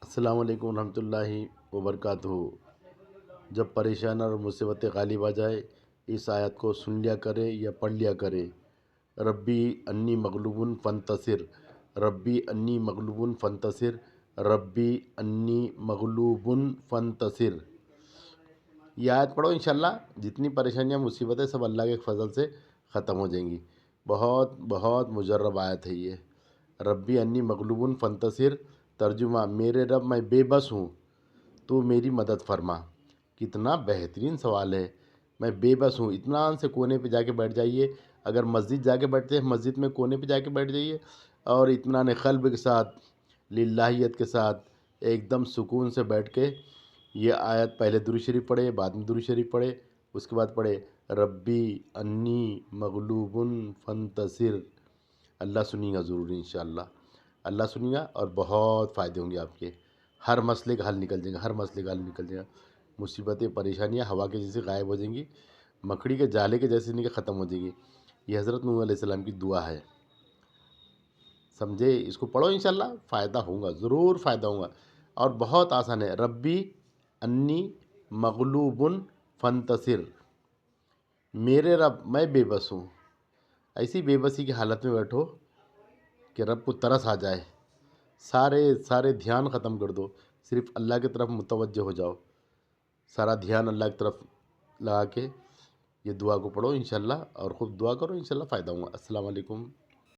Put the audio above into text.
السلام علیکم ورحمۃ اللہ وبرکاتہ۔ جب پریشان اور مصیبتیں غالب آ جائے اس آیت کو سن لیا کرے یا پڑھ لیا کرے۔ ربی انی مغلوب فانتصر، ربی انی مغلوب فانتصر، ربی انی مغلوب فانتصر۔ یہ آیت پڑھو انشاءاللہ جتنی پریشانیاں مصیبتیں سب اللہ کے فضل سے ختم ہو جائیں گی۔ بہت بہت مجرب آیت ہے یہ۔ ربی انی مغلوب فانتصر، ترجمہ میرے رب میں بے بس ہوں تو میری مدد فرما۔ کتنا بہترین سوال ہے، میں بے بس ہوں۔ اطمینان سے کونے پہ جا کے بیٹھ جائیے، اگر مسجد جا کے بیٹھتے ہیں مسجد میں کونے پہ جا کے بیٹھ جائیے اور اطمینان قلب کے ساتھ، للہیت کے ساتھ ایک دم سکون سے بیٹھ کے یہ آیت پہلے درود شریف پڑھے، بعد میں درود شریف پڑھے، اس کے بعد پڑھے ربی انی مغلوب فانتصر۔ اللہ سنیے گا ضرور انشاءاللہ، اللہ سنیے گا اور بہت فائدے ہوں گے آپ کے۔ ہر مسئلے کا حل نکل جائے گا، ہر مسئلے کا حل نکل جائے گا۔ مصیبتیں پریشانیاں ہوا کے جیسے غائب ہو جائیں گی، مکڑی کے جالے کے جیسے نکل ختم ہو جائیں گی۔ یہ حضرت نوح علیہ السلام کی دعا ہے، سمجھے؟ اس کو پڑھو انشاءاللہ، فائدہ ہوگا، ضرور فائدہ ہوگا اور بہت آسان ہے۔ ربی انی مغلوب فانتصر، میرے رب میں بے بس ہوں۔ ایسی بے بسی کی حالت میں بیٹھو کہ رب کو ترس آ جائے، سارے دھیان ختم کر دو، صرف اللہ کی طرف متوجہ ہو جاؤ، سارا دھیان اللہ کی طرف لگا کے یہ دعا کو پڑھو انشاءاللہ اور خوب دعا کرو، انشاءاللہ فائدہ ہوگا۔ السلام علیکم۔